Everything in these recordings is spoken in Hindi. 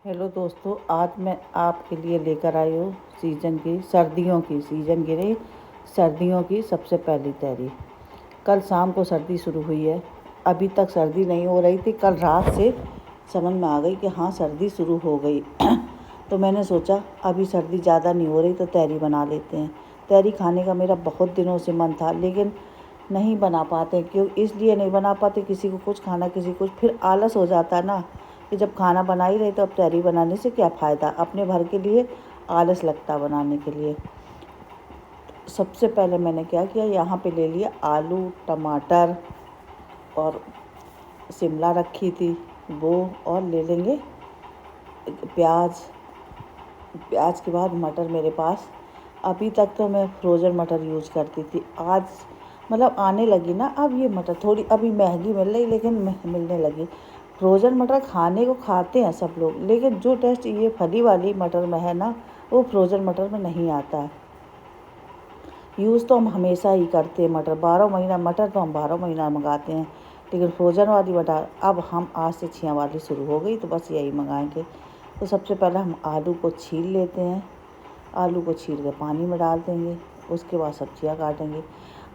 हेलो दोस्तों, आज मैं आपके लिए लेकर आई हूँ सर्दियों की सबसे पहली तैयारी। कल शाम को सर्दी शुरू हुई है। अभी तक सर्दी नहीं हो रही थी, कल रात से समझ में आ गई कि हाँ सर्दी शुरू हो गई। तो मैंने सोचा अभी सर्दी ज़्यादा नहीं हो रही तो तैयारी बना लेते हैं। तैयारी खाने का मेरा बहुत दिनों से मन था, लेकिन नहीं बना पाते। क्यों इसलिए नहीं बना पाते, किसी को कुछ खाना किसी को फिर आलस हो जाता है ना कि जब खाना बना ही रहे तो अब तैयारी बनाने से क्या फ़ायदा। अपने भर के लिए आलस लगता बनाने के लिए। सबसे पहले मैंने क्या किया, यहाँ पे ले लिया आलू, टमाटर और शिमला रखी थी वो, और ले लेंगे प्याज। प्याज के बाद मटर मेरे पास, अभी तक तो मैं फ्रोज़न मटर यूज़ करती थी। आज मतलब आने लगी ना अब ये मटर, थोड़ी अभी महंगी मिल रही लेकिन मिलने लगी। फ्रोज़न मटर खाने को खाते हैं सब लोग, लेकिन जो टेस्ट ये फली वाली मटर में है ना, वो फ्रोज़न मटर में नहीं आता है। यूज़ तो हम हमेशा ही करते हैं मटर, 12 महीना मटर तो हम 12 महीना मंगाते हैं, लेकिन फ्रोज़न वाली मटर अब हम आज से छिया वाली शुरू हो गई तो बस यही मंगाएंगे। तो सबसे पहले हम आलू को छील लेते हैं। आलू को छील के पानी में डाल देंगे, उसके बाद सब्जियां काटेंगे।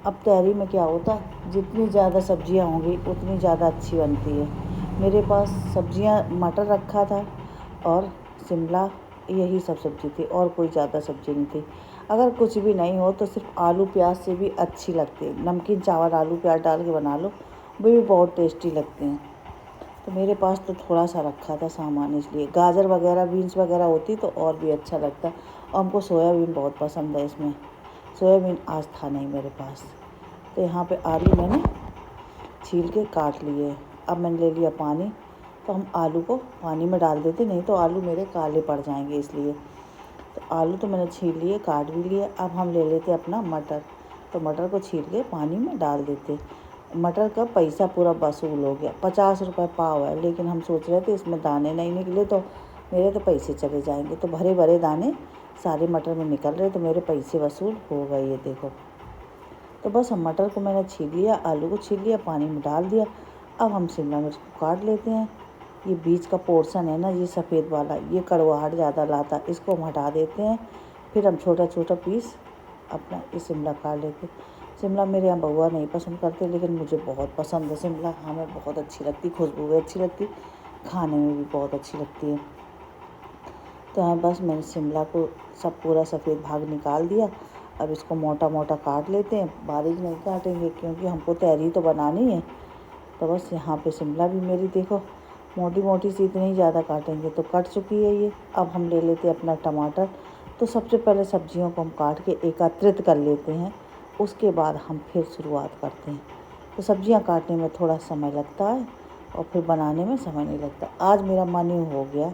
अब तैयारी में क्या होता है, जितनी ज़्यादा सब्जियां होंगी उतनी ज़्यादा अच्छी बनती है। मेरे पास सब्जियां मटर रखा था और शिमला, यही सब सब्ज़ी थी और कोई ज़्यादा सब्ज़ी नहीं थी। अगर कुछ भी नहीं हो तो सिर्फ आलू प्याज से भी अच्छी लगती है। नमकीन चावल आलू प्याज डाल के बना लो, वो भी बहुत टेस्टी लगते हैं। तो मेरे पास तो थोड़ा सा रखा था सामान, इसलिए गाजर वगैरह बीन्स वगैरह होती तो और भी अच्छा लगता। और हमको सोयाबीन बहुत पसंद है, इसमें सोयाबीन आज था नहीं मेरे पास। तो यहाँ पे आलू मैंने छील के काट लिए। अब मैंने ले लिया पानी, तो हम आलू को पानी में डाल देते, नहीं तो आलू मेरे काले पड़ जाएंगे इसलिए। तो आलू तो मैंने छील लिए, काट भी लिए। अब हम ले लेते अपना मटर, तो मटर को छील के पानी में डाल देते। मटर का पैसा पूरा वसूल हो गया, 50 रुपये पाव है, लेकिन हम सोच रहे थे इसमें दाने नहीं निकले तो मेरे तो पैसे चले जाएंगे। तो भरे भरे दाने सारे मटर में निकल रहे, तो मेरे पैसे वसूल हो गए। ये देखो, तो बस हम मटर को मैंने छील लिया, आलू को छील लिया, पानी में डाल दिया। अब हम शिमला मिर्च को काट लेते हैं। ये बीच का पोर्शन है ना, ये सफ़ेद वाला, ये कड़वाहट ज़्यादा लाता, इसको हम हटा देते हैं। फिर हम छोटा छोटा पीस अपना ये शिमला काट लेते। शिमला मेरे यहाँ बउआ नहीं पसंद करते, लेकिन मुझे बहुत पसंद है शिमला। हमें बहुत अच्छी लगती, खुशबू भी अच्छी लगती, खाने में भी बहुत अच्छी लगती है। तो यहाँ बस मैंने शिमला को सब पूरा सफ़ेद भाग निकाल दिया। अब इसको मोटा मोटा काट लेते हैं, बारीक नहीं काटेंगे क्योंकि हमको तैयारी तो बनानी है। तो बस यहाँ पे शिमला भी मेरी देखो मोटी मोटी सी, इतनी ज़्यादा काटेंगे तो कट चुकी है ये। अब हम ले लेते हैं अपना टमाटर। तो सबसे पहले सब्जियों को हम काट के एकत्रित कर लेते हैं, उसके बाद हम फिर शुरुआत करते हैं। तो सब्जियां काटने में थोड़ा समय लगता है और फिर बनाने में समय नहीं लगता। आज मेरा मन ही हो गया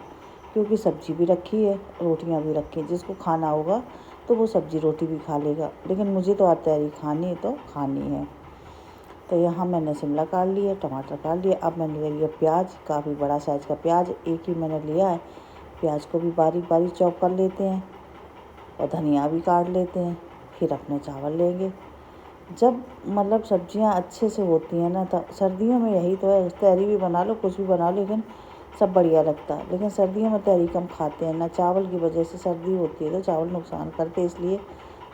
क्योंकि सब्जी भी रखी है, रोटियां भी रखी हैं। जिसको खाना होगा तो वो सब्जी रोटी भी खा लेगा, लेकिन मुझे तो आज तैयारी खानी है तो खानी है। तो यहाँ मैंने शिमला काट लिया, टमाटर काट लिया। अब मैंने ले लिया प्याज, काफ़ी बड़ा साइज़ का प्याज एक ही मैंने लिया है। प्याज को भी बारीक बारीक चॉप कर लेते हैं और धनिया भी काट लेते हैं। फिर अपने चावल लेंगे। जब मतलब सब्जियां अच्छे से होती हैं ना, तो सर्दियों में यही तो है, तैयारी भी बना लो कुछ भी बना लो, लेकिन सब बढ़िया लगता है। लेकिन सर्दियों में तैयारी कम खाते हैं ना, चावल की वजह से सर्दी होती है तो चावल नुकसान करते, इसलिए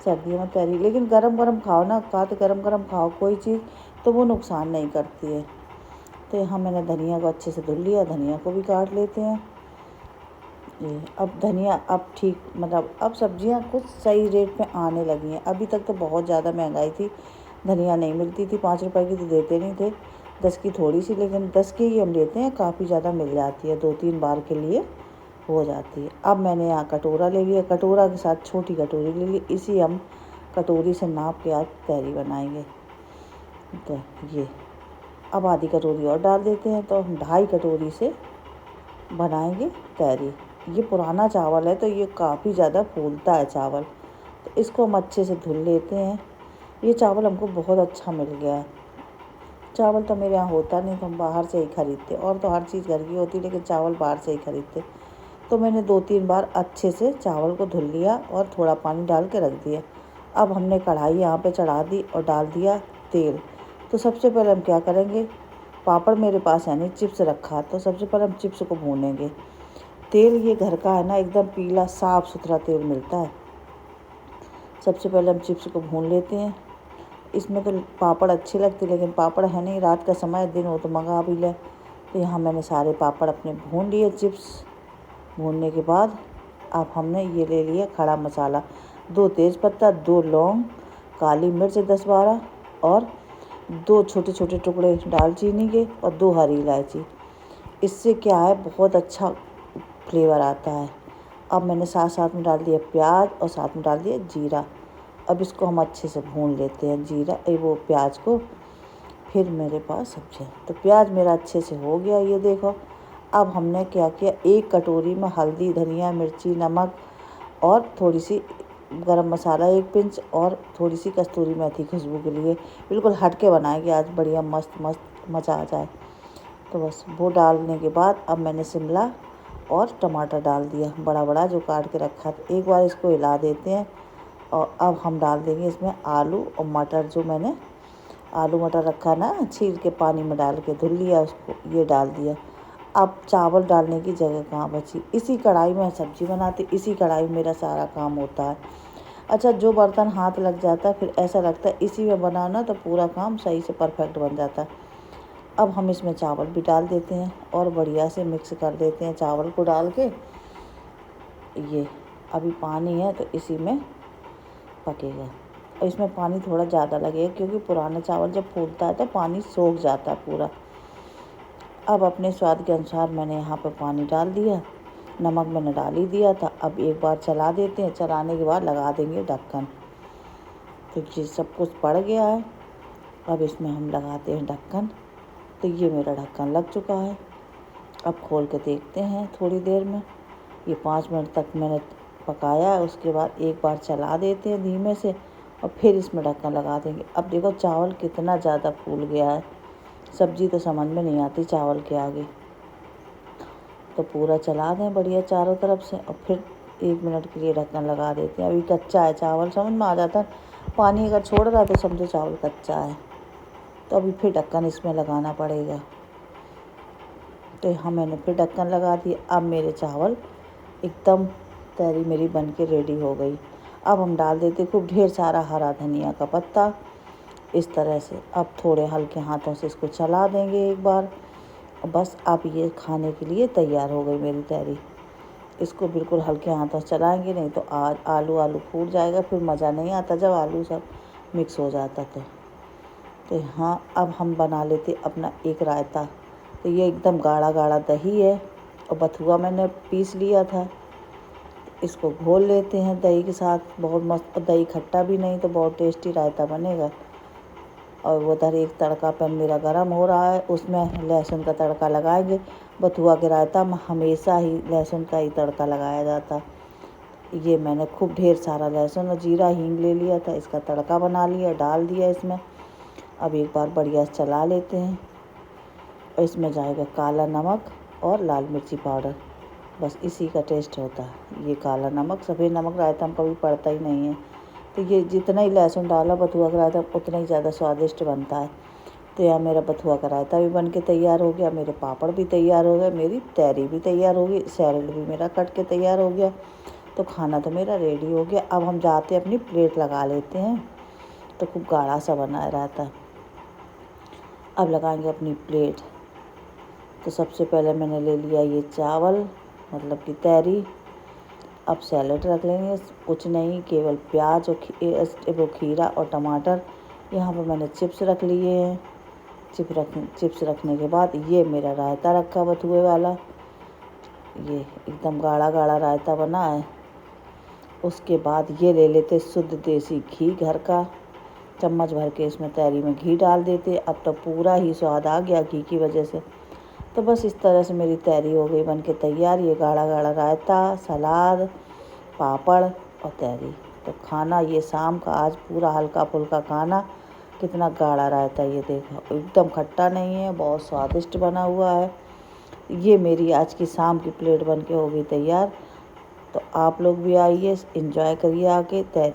सर्दियों में तैयारी। लेकिन गरम गरम खाओ ना, तो गरम गरम खाओ कोई चीज़, तो वो नुकसान नहीं करती है। तो यहाँ मैंने धनिया को अच्छे से धुल लिया, धनिया को भी काट लेते हैं। ये अब धनिया अब ठीक मतलब अब सब्जियां कुछ सही रेट पे आने लगी हैं। अभी तक तो बहुत ज़्यादा महंगाई थी, धनिया नहीं मिलती थी, 5 रुपए की तो देते नहीं थे, 10 की थोड़ी सी, लेकिन 10 की ही हम लेते हैं, काफ़ी ज़्यादा मिल जाती है, 2-3 बार के लिए हो जाती है। अब मैंने यहाँ कटोरा ले लिया, कटोरा के साथ छोटी कटोरी ले ली, इसी हम कटोरी से नाप के आज तैयारी बनाएंगे। तो ये अब आधी कटोरी और डाल देते हैं, तो हम 2.5 कटोरी से बनाएंगे तैयारी। ये पुराना चावल है तो ये काफ़ी ज़्यादा फूलता है चावल, तो इसको हम अच्छे से धुल लेते हैं। ये चावल हमको बहुत अच्छा मिल गया है। चावल तो मेरे यहाँ होता नहीं, तो हम बाहर से ही खरीदते, और तो हर चीज़ घर की होती, लेकिन चावल बाहर से ही खरीदते। तो मैंने 2-3 बार अच्छे से चावल को धुल लिया और थोड़ा पानी डाल के रख दिया। अब हमने कढ़ाई यहाँ पे चढ़ा दी और डाल दिया तेल। तो सबसे पहले हम क्या करेंगे, पापड़ मेरे पास है नहीं, चिप्स रखा, तो सबसे पहले हम चिप्स को भूनेंगे। तेल ये घर का है ना, एकदम पीला साफ़ सुथरा तेल मिलता है। सबसे पहले हम चिप्स को भून लेते हैं। इसमें तो पापड़ अच्छे लगते, लेकिन पापड़ है नहीं, रात का समय, दिन हो तो मंगा भी ले। तो यहाँ मैंने सारे पापड़ अपने भून लिए। चिप्स भूनने के बाद अब हमने ये ले लिया खड़ा मसाला, 2 तेज़पत्ता, 2 लौंग, काली मिर्च 10-12 और 2 छोटे छोटे टुकड़े दालचीनी के और 2 हरी इलायची। इससे क्या है, बहुत अच्छा फ्लेवर आता है। अब मैंने साथ साथ में डाल दिया प्याज और साथ में डाल दिया जीरा। अब इसको हम अच्छे से भून लेते हैं, वो प्याज को। फिर मेरे पास सब्जियाँ, तो प्याज मेरा अच्छे से हो गया, ये देखो। अब हमने क्या किया, 1 कटोरी में हल्दी, धनिया, मिर्ची, नमक और थोड़ी सी गरम मसाला 1 पिंच और थोड़ी सी कस्तूरी मेथी खुशबू के लिए। बिल्कुल हट के बनाएंगे आज, बढ़िया मस्त मस्त मज़ा आ जाए। तो बस वो डालने के बाद अब मैंने शिमला और टमाटर डाल दिया, बड़ा बड़ा जो काट के रखा था। एक बार इसको हिला देते हैं और अब हम डाल देंगे इसमें आलू और मटर। जो मैंने आलू मटर रखा ना, छील के पानी में डाल के धुल लिया उसको, ये डाल दिया। अब चावल डालने की जगह कहाँ बची, इसी कढ़ाई में सब्ज़ी बनाती, इसी कढ़ाई में मेरा सारा काम होता है। अच्छा, जो बर्तन हाथ लग जाता है फिर ऐसा लगता है इसी में बनाना, तो पूरा काम सही से परफेक्ट बन जाता है। अब हम इसमें चावल भी डाल देते हैं और बढ़िया से मिक्स कर देते हैं चावल को डाल के। ये अभी पानी है तो इसी में पकेगा, और इसमें पानी थोड़ा ज़्यादा लगेगा क्योंकि पुराना चावल जब फूलता है तो पानी सोख जाता है पूरा। अब अपने स्वाद के अनुसार मैंने यहाँ पर पानी डाल दिया, नमक मैंने डाल ही दिया था। अब एक बार चला देते हैं, चलाने के बाद लगा देंगे ढक्कन। तो ये सब कुछ पड़ गया है, अब इसमें हम लगाते हैं ढक्कन। तो ये मेरा ढक्कन लग चुका है। अब खोल के देखते हैं थोड़ी देर में, ये 5 मिनट तक मैंने पकाया है। उसके बाद एक बार चला देते हैं धीमे से और फिर इसमें ढक्कन लगा देंगे। अब देखो चावल कितना ज़्यादा फूल गया है, सब्ज़ी तो समझ में नहीं आती चावल के आगे। तो पूरा चला दें बढ़िया चारों तरफ से और फिर 1 मिनट के लिए ढक्कन लगा देते हैं। अभी कच्चा है चावल, समझ में आ जाता है, पानी अगर छोड़ रहा है तो समझो चावल कच्चा है। तो अभी फिर ढक्कन इसमें लगाना पड़ेगा। तो यहाँ मैंने फिर ढक्कन लगा दिया। अब मेरे चावल एकदम तैयारी मेरी बन के रेडी हो गई। अब हम डाल देते खूब ढेर सारा हरा धनिया का पत्ता, इस तरह से। अब थोड़े हल्के हाथों से इसको चला देंगे एक बार। बस अब ये खाने के लिए तैयार हो गई मेरी तैयारी। इसको बिल्कुल हल्के हाथों से चलाएंगे, नहीं तो आलू फूट जाएगा, फिर मज़ा नहीं आता जब आलू सब मिक्स हो जाता। तो हाँ, अब हम बना लेते अपना एक रायता। तो ये एकदम गाढ़ा गाढ़ा दही है और बथुआ मैंने पीस लिया था। इसको घोल लेते हैं दही के साथ, बहुत मस्त। दही खट्टा भी नहीं तो बहुत टेस्टी रायता बनेगा। और वो उधर एक तड़का पैन मेरा गरम हो रहा है, उसमें लहसुन का तड़का लगाएंगे। बथुआ के रायता में हमेशा ही लहसुन का ही तड़का लगाया जाता। ये मैंने खूब ढेर सारा लहसुन और जीरा हींग ले लिया था, इसका तड़का बना लिया, डाल दिया इसमें। अब एक बार बढ़िया से चला लेते हैं और इसमें जाएगा काला नमक और लाल मिर्ची पाउडर। बस इसी का टेस्ट होता है ये काला नमक। सफ़ेद नमक रायता में कभी पड़ता ही नहीं है। तो ये जितना ही लहसुन डाला बथुआ का रायता उतना ही ज़्यादा स्वादिष्ट बनता है। तो यहाँ मेरा बथुआ का रायता भी बन के तैयार हो गया, मेरे पापड़ भी तैयार हो गए, मेरी तैयारी भी तैयार हो गई, सैलड भी मेरा कट के तैयार हो गया। तो खाना तो मेरा रेडी हो गया। अब हम जाते अपनी प्लेट लगा लेते हैं। तो खूब गाढ़ा सा बनाया रायता। अब लगाएंगे अपनी प्लेट। तो सबसे पहले मैंने ले लिया ये चावल, मतलब कि तैयारी। अब सैलड रख लेंगे, कुछ नहीं, केवल प्याज और वो खीरा और टमाटर। यहाँ पर मैंने चिप्स रख लिए हैं। चिप्स रखने के बाद ये मेरा रायता रखा बथुए वाला, ये एकदम गाढ़ा गाढ़ा रायता बना है। उसके बाद ये ले लेते शुद्ध देसी घी घर का, चम्मच भर के इसमें तैयारी में घी डाल देते। अब तो पूरा ही स्वाद आ गया घी की वजह से। तो बस इस तरह से मेरी तैयारी हो गई बन के तैयार, ये गाढ़ा गाढ़ा रायता, सलाद, पापड़ और तैयारी। तो खाना ये शाम का आज पूरा हल्का फुल्का खाना। कितना गाढ़ा रायता, ये देखो एकदम खट्टा नहीं है, बहुत स्वादिष्ट बना हुआ है। ये मेरी आज की शाम की प्लेट बन के हो गई तैयार। तो आप लोग भी आइए, एंजॉय करिए आके तैयारी।